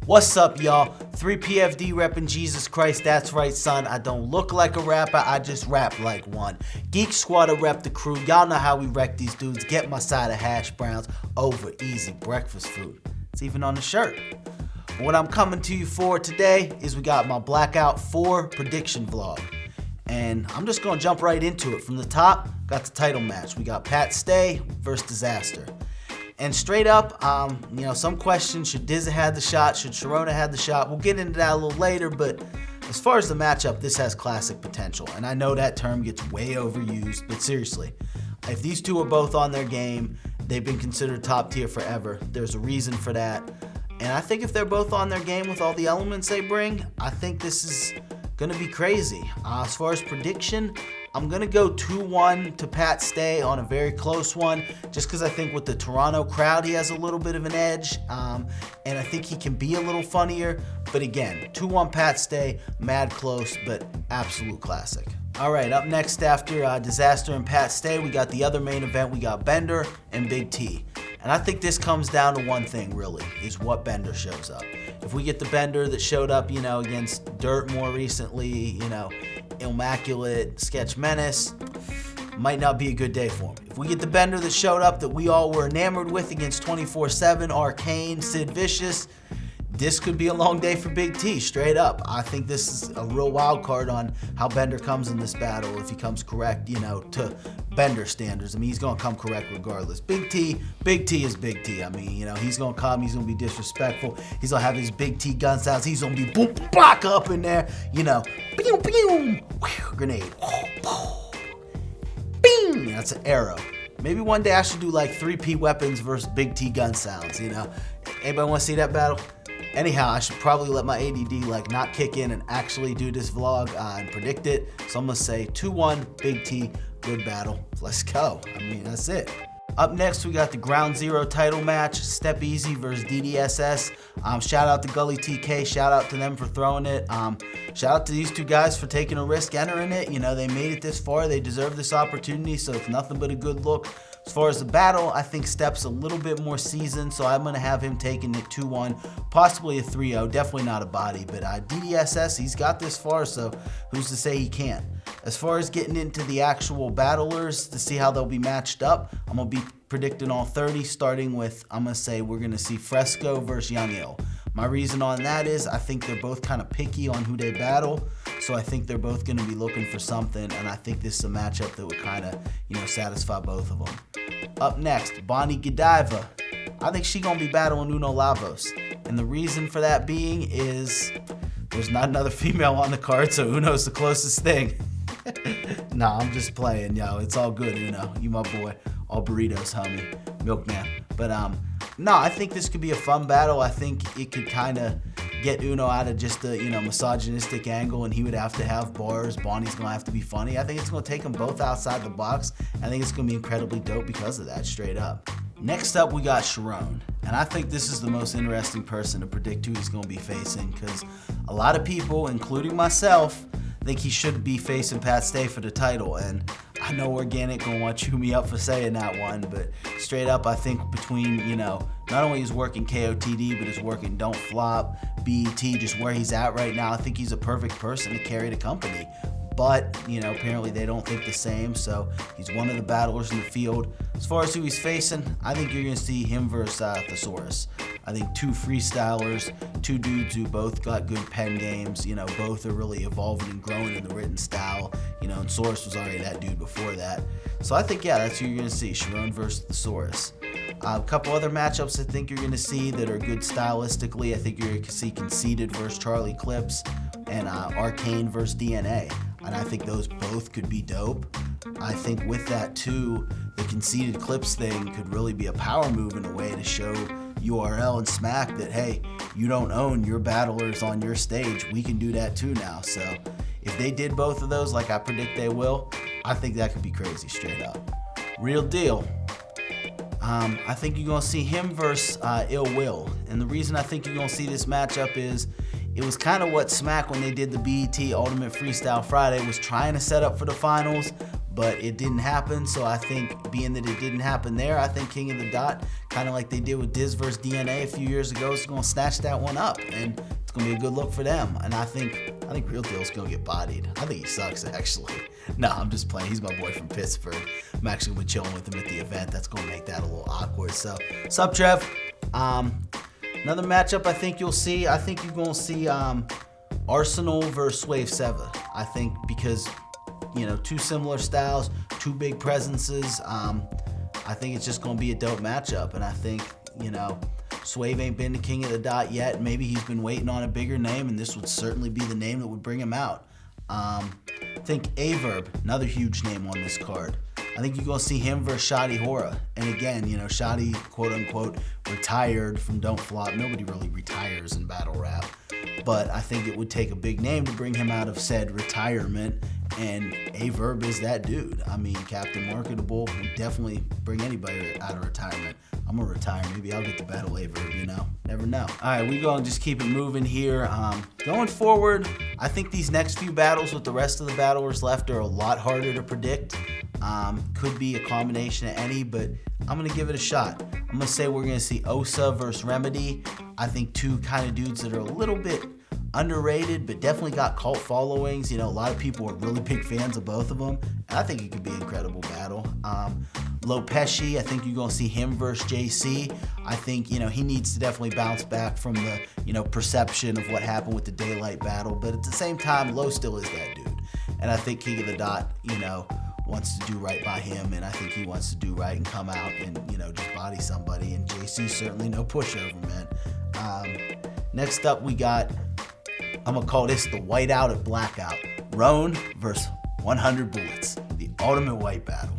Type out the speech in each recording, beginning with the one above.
What's up, y'all? 3PFD reppin' Jesus Christ. That's right, son. I don't look like a rapper, I just rap like one. Geek Squad rep the crew. Y'all know how we wreck these dudes. Get my side of hash browns over easy breakfast food. It's even on the shirt. What I'm coming to you for today is we got my Blackout 4 prediction vlog. And I'm just gonna jump right into it. From the top, got the title match. We got Pat Stay versus Disaster. And straight up, some questions. Should Diz have had the shot? Should Sharona had the shot? We'll get into that a little later, but as far as the matchup, this has classic potential. And I know that term gets way overused, but seriously, if these two are both on their game, they've been considered top tier forever. There's a reason for that. And I think if they're both on their game with all the elements they bring, I think this is gonna be crazy. As far as prediction, I'm gonna go 2-1 to Pat Stay on a very close one, just because I think with the Toronto crowd, he has a little bit of an edge, and I think he can be a little funnier. But again, 2-1 Pat Stay, mad close, but absolute classic. All right, up next after Disaster and Pat Stay, we got the other main event. We got Bender and Big T. And I think this comes down to one thing, really, is what Bender shows up. If we get the Bender that showed up, against Dirt more recently, Immaculate, Sketch Menace, might not be a good day for him. If we get the Bender that showed up that we all were enamored with against 24/7, Arcane, Sid Vicious, this could be a long day for Big T, straight up. I think this is a real wild card on how Bender comes in this battle, if he comes correct, to Bender standards. He's going to come correct regardless. Big T is Big T. He's going to come, he's going to be disrespectful. He's going to have his Big T gun sounds. He's going to be boom, block up in there, boom, boom, grenade. Bing! That's an arrow. Maybe one day I should do like 3P weapons versus Big T gun sounds, Anybody want to see that battle? Anyhow, I should probably let my ADD not kick in and actually do this vlog and predict it. So I'm going to say 2-1, Big T, good battle. Let's go. That's it. Up next, we got the Ground Zero title match, Step Easy versus DDSS. Shout out to Gully TK. Shout out to them for throwing it. Shout out to these two guys for taking a risk entering it. They made it this far. They deserve this opportunity, so it's nothing but a good look. As far as the battle, I think Step's a little bit more seasoned, so I'm going to have him taking it 2-1, possibly a 3-0, definitely not a body, but DDSS, he's got this far, so who's to say he can't? As far as getting into the actual battlers to see how they'll be matched up, I'm going to be predicting all 30, starting with, I'm going to say we're going to see Fresco versus Young Ill. My reason on that is I think they're both kind of picky on who they battle, so I think they're both going to be looking for something, and I think this is a matchup that would kind of, satisfy both of them. Up next, Bonnie Godiva. I think she's going to be battling Uno Lavos, and the reason for that being is there's not another female on the card, so Uno's the closest thing. Nah, I'm just playing, yo. It's all good, Uno. You my boy. All burritos, homie. Milkman. But, I think this could be a fun battle. I think it could kind of get Uno out of just the, misogynistic angle, and he would have to have bars. Bonnie's going to have to be funny. I think it's going to take them both outside the box. I think it's going to be incredibly dope because of that, straight up. Next up, we got Sharon. And I think this is the most interesting person to predict who he's going to be facing, because a lot of people, including myself, think he should be facing Pat Stay for the title. And I know Organic gonna want to chew me up for saying that one, but straight up, I think between, not only his work in KOTD, but his work in Don't Flop, BET, just where he's at right now, I think he's a perfect person to carry the company. But, apparently they don't think the same, so he's one of the battlers in the field. As far as who he's facing, I think you're going to see him versus Thesaurus. I think two freestylers, two dudes who both got good pen games, both are really evolving and growing in the written style, and Source was already that dude before that. So I think, that's who you're going to see, Sharon versus Thesaurus. A couple other matchups I think you're going to see that are good stylistically. I think you're going to see Conceited versus Charlie Clips and Arcane versus DNA. And I think those both could be dope. I think with that too, the Conceited Clips thing could really be a power move in a way to show URL and Smack that, hey, you don't own your battlers on your stage. We can do that too now. So if they did both of those like I predict they will, I think that could be crazy, straight up. Real deal. I think you're going to see him versus Ill Will. And the reason I think you're going to see this matchup is it was kind of what Smack, when they did the BET Ultimate Freestyle Friday, was trying to set up for the finals, but it didn't happen. So I think being that it didn't happen there, I think King of the Dot, kind of like they did with Diz versus DNA a few years ago, is going to snatch that one up, and it's going to be a good look for them. And I think Real Deal's going to get bodied. I think he sucks, actually. No, I'm just playing. He's my boy from Pittsburgh. I'm actually going to be chilling with him at the event. That's going to make that a little awkward. So, sup, Trev? Another matchup I think you'll see. I think you're going to see Arsenal versus Swave Seva. I think because, two similar styles, two big presences. I think it's just going to be a dope matchup. And I think, Swave ain't been to King of the Dot yet. Maybe he's been waiting on a bigger name, and this would certainly be the name that would bring him out. I think Averb, another huge name on this card. I think you're going to see him versus Shadi Hora. And again, Shadi, quote unquote, retired from Don't Flop. Nobody really retires in battle rap. But I think it would take a big name to bring him out of said retirement. And Averb is that dude. I mean, Captain Marketable would definitely bring anybody out of retirement. I'm going to retire. Maybe I'll get to battle Averb, Never know. All right, we're going to just keep it moving here. Going forward, I think these next few battles with the rest of the battlers left are a lot harder to predict. Could be a combination of any, but I'm going to give it a shot. I'm going to say we're going to see Osa versus Remedy. I think two kind of dudes that are a little bit underrated, but definitely got cult followings. A lot of people are really big fans of both of them. And I think it could be an incredible battle. Lopeshi, I think you're going to see him versus JC. I think, he needs to definitely bounce back from the, perception of what happened with the Daylight battle. But at the same time, Lo still is that dude. And I think King of the Dot, wants to do right by him. And I think he wants to do right and come out and, just body somebody. And JC's certainly no pushover, man. Next up, we got, I'm going to call this the whiteout at blackout. Roan versus 100 Bullets. The ultimate white battle.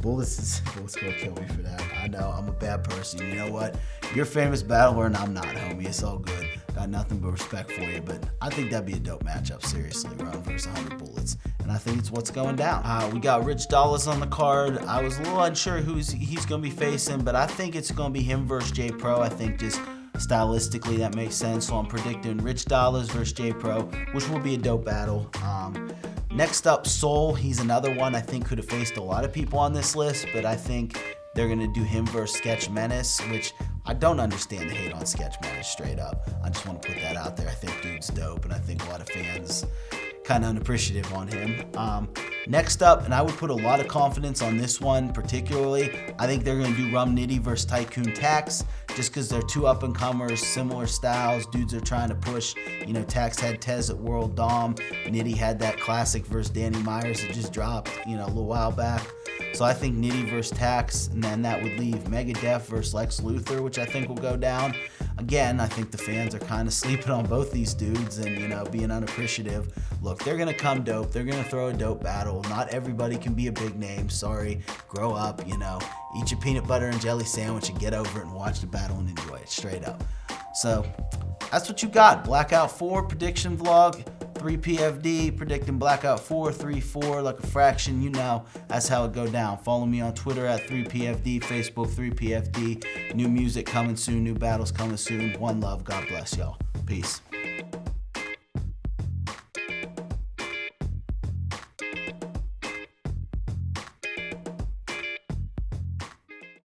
Bullets gonna kill me for that. I know, I'm a bad person. You know what? You're a famous battler and I'm not, homie. It's all good. Got nothing but respect for you, but I think that'd be a dope matchup, seriously. Roan versus 100 Bullets. And I think it's what's going down. We got Rich Dollaz on the card. I was a little unsure who he's gonna be facing, but I think it's gonna be him versus J Pro. I think just stylistically that makes sense. So I'm predicting Rich Dollaz versus J Pro, which will be a dope battle. Next up, Soul. He's another one I think could have faced a lot of people on this list, but I think they're going to do him versus Sketch Menace, which I don't understand the hate on Sketch Menace straight up. I just want to put that out there. I think dude's dope, and I think a lot of fans kind of unappreciative on him. Next up, and I would put a lot of confidence on this one particularly, I think they're going to do Rum Nitty versus Tycoon Tax, just because they're two up-and-comers, similar styles. Dudes are trying to push. Tax had Tez at World Dom. Nitty had that classic versus Danny Myers that just dropped, a little while back. So I think Nitty versus Tax, and then that would leave Megadeth versus Lex Luthor, which I think will go down. Again, I think the fans are kind of sleeping on both these dudes and, being unappreciative. Look, they're going to come dope. They're going to throw a dope battle. Not everybody can be a big name. Sorry. Grow up, eat your peanut butter and jelly sandwich and get over it and watch the battle and enjoy it straight up. So that's what you got. Blackout 4 prediction vlog. 3PFD predicting Blackout 4, 3-4 like a fraction. That's how it go down. Follow me on Twitter at 3PFD, Facebook 3PFD. New music coming soon, new battles coming soon. One love. God bless y'all. Peace.